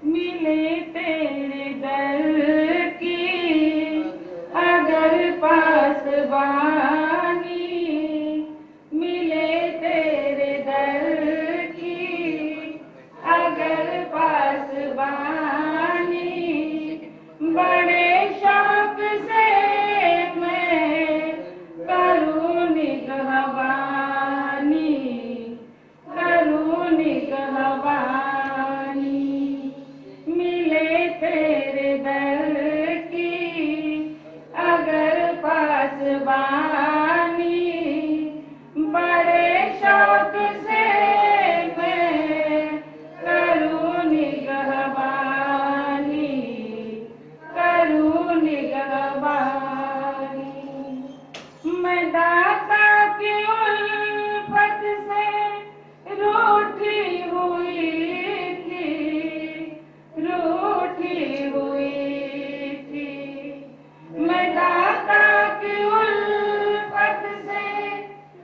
मिले तेरे दर की अगर पासबानी, मिले तेरे दर की अगर पासबानी, बड़े शौक से मैं करूँ निगहबानी, करूँ निगहबानी, मिले तेरे दर की अगर पासबानी, बड़े शौक से मैं करूँ निगहबानी, करूँ निगहबानी। मैं दाता की उल्फत से रूठी हुई थी, रूठी हुई थी। मैं दाता की उल्फत से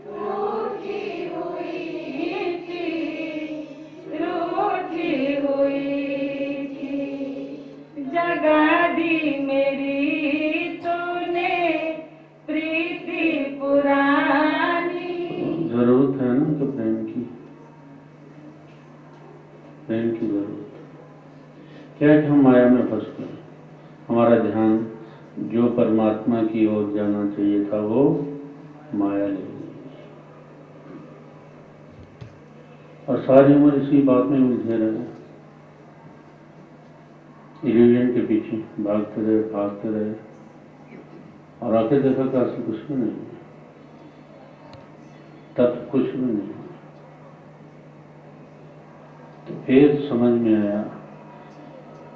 रूठी हुई थी, रूठी हुई थी। जगा दी मेरी तूने प्रीति पुरानी। जरूरत है ना तो प्रेम की, प्रेम की जरूरत क्या है कि हम माया में फंस गए। हमारा ध्यान जो परमात्मा की ओर जाना चाहिए था वो माया ले गई, और सारी उम्र इसी बात में उलझे रहे, इल्यूजन के पीछे भागते रहे, और आके देखा कि असल कुछ भी नहीं, तब कुछ भी नहीं। तो फिर समझ में आया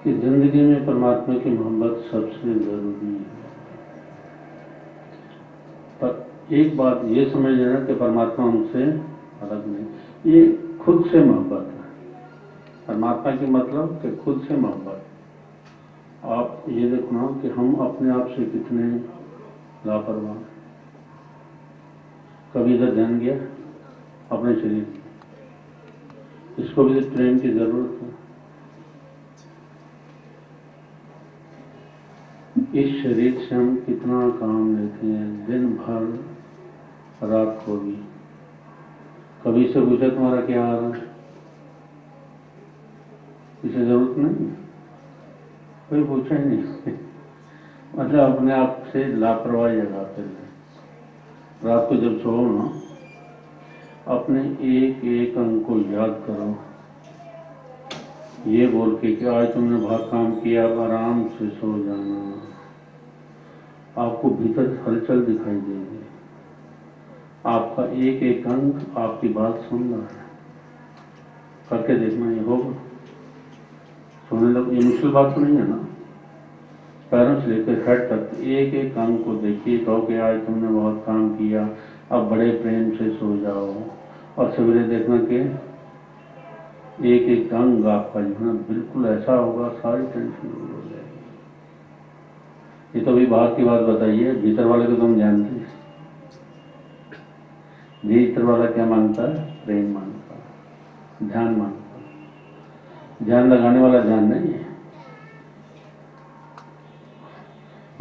कि जिंदगी में परमात्मा की मोहब्बत सबसे जरूरी है। पर एक बात ये समझ लेना कि परमात्मा हमसे अलग नहीं, ये खुद से मोहब्बत है। परमात्मा की मतलब कि खुद से मोहब्बत। आप ये देखना कि हम अपने आप से कितने लापरवाह। कभी इधर ध्यान गया अपने शरीर, इसको भी प्रेम की जरूरत है। इस शरीर से हम कितना काम लेते हैं, दिन भर रात को भी। कभी से पूछा तुम्हारा क्या हाल है? इसे जरूरत नहीं, कोई पूछा ही नहीं। मतलब अपने आप से लापरवाही जगाते हैं। रात को जब सो ना, अपने एक एक अंग को याद करो, ये बोल के कि आज तुमने बहुत काम किया, अब आराम से सो जाना। आपको भीतर हलचल दिखाई देगी, आपका एक एक अंग आपकी बात सुन रहा है। करके देखना, ये होगा। सोने लग, ये मुश्किल बात तो नहीं है ना। पैरों से लेकर हेड तक एक एक अंग को देखिए, कहो कि आज तुमने बहुत काम किया, अब बड़े प्रेम से सो जाओ। और सवेरे देखना कि एक एक अंग आपका जो है बिल्कुल ऐसा होगा, सारी टेंशन दूर हो जाएगी। ये तो अभी बाहर की बात बताइए, भीतर वाले को तुम जानते हैं। भीतर वाला क्या मांगता है? प्रेम मांगता है, ध्यान मांगता है। ध्यान लगाने वाला ध्यान नहीं है।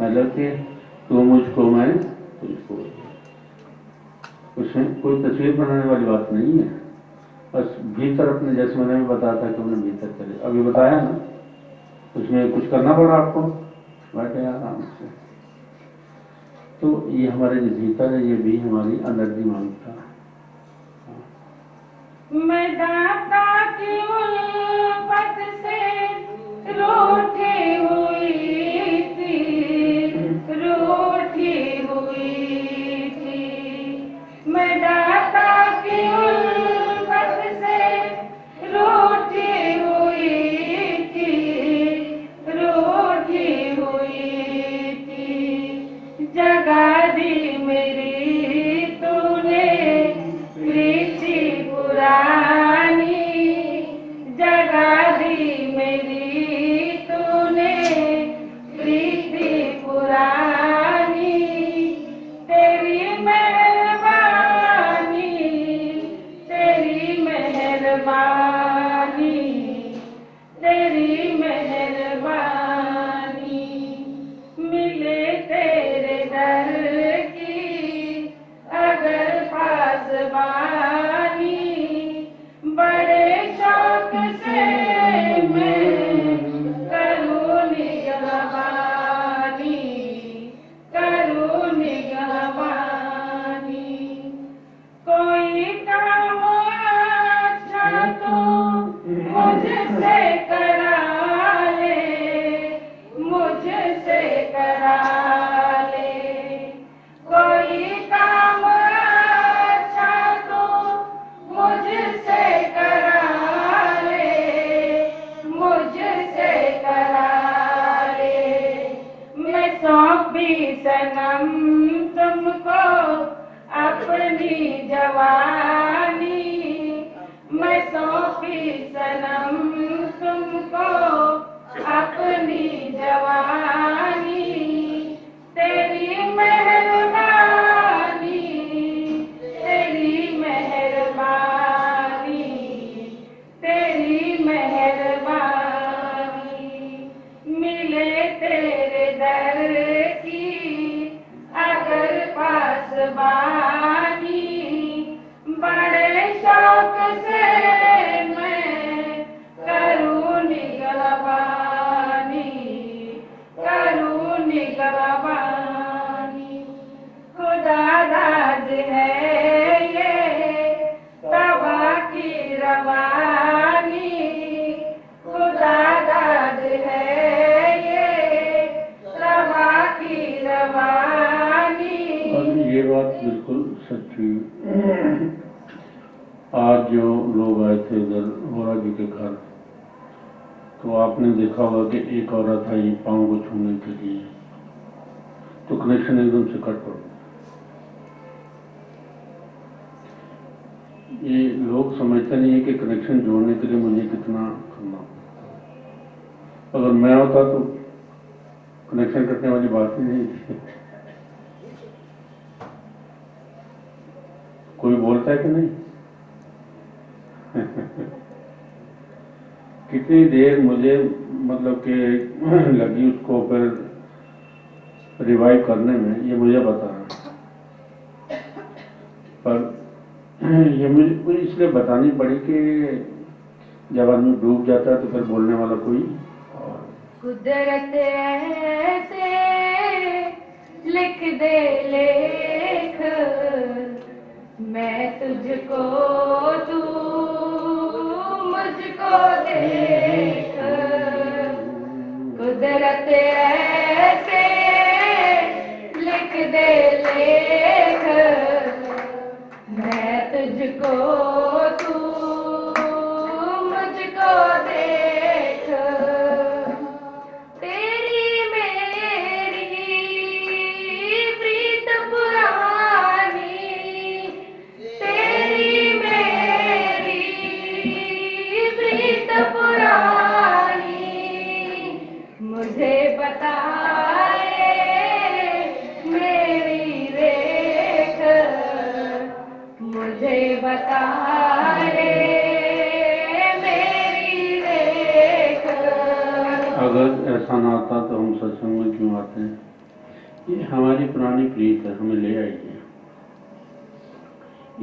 मतलब कि तू मुझको, मैं तुझको, उसमें कोई तस्वीर बनाने वाली बात नहीं है। बस भीतर अपने, जैसे मैंने भी बताया था कि हमने भीतर चले, अभी बताया ना, उसमें कुछ करना पड़ा आपको, बैठे आराम से। तो ये हमारे जो भीतर है, ये भी हमारी एनर्जी मांगता है। मैं दाता की उल्फत से रूठी हुई थी, रूठी हुई थी। मैं दाता की उल्फत से रूठी हुई थी, रूठी हुई थी। जगा दी मेरी तूने प्रीति पुरानी, जगा दी मेरी तूने प्रीति पुरानी। तेरी मेहरबानी, तेरी मेहरबानी, तेरी जवानी, मैं सौंपी सनम तुमको अपनी जवानी, तेरी मेहरबानी, तेरी मेहरबानी, तेरी मेहरबानी, मिले तेरे दर की अगर पासबानी, बड़े शौक से मैं करूँ निगहबानी, करूँ निगहबानी, खुदा राज है ये तबा की रवानी, खुदा राज है ये तबा की रवानी। और ये बात बिल्कुल सच्ची है। आज जो लोग आए थे इधर वोरा जी के घर, तो आपने देखा होगा कि एक औरत आई पाँव को छूने के लिए, तो कनेक्शन एकदम से कट पड़ गया। ये लोग समझते नहीं है कि कनेक्शन जोड़ने के लिए मुझे कितना करना पड़ता। अगर मैं होता तो कनेक्शन कटने वाली बात ही नहीं थी। कोई बोलता है कि नहीं? कितनी देर मुझे मतलब कि लगी उसको फिर रिवाइव करने में, ये मुझे पता है, पर ये मुझे इसलिए बतानी पड़ी कि जब आदमी डूब जाता है तो फिर बोलने वाला कोई और। कुदरत ऐसे लिख दे लेख, मैं तुझको तू मुझको देख, कुदरत ऐसे लिख दे लेख, मैं तुझको तू मुझको देख, तेरी मेरी प्रीत पुरानी, तेरी मेरी प्रीत पुरानी, मुझे बताए मेरी रेख, मुझे बताए मेरी रेख। अगर ऐसा ना आता तो हम सत्संग में क्यों आते हैं? ये हमारी पुरानी प्रीत है, हमें ले आई है।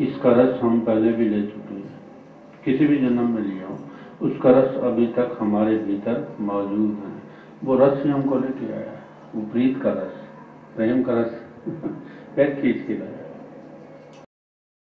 इसका रस हम पहले भी ले चुके हैं, किसी भी जन्म में लिया हो, उसका रस अभी तक हमारे भीतर मौजूद है। वो रस ही हमको लेके आया है, वो प्रीत का रस, प्रेम का रस पैर खींच के लाया।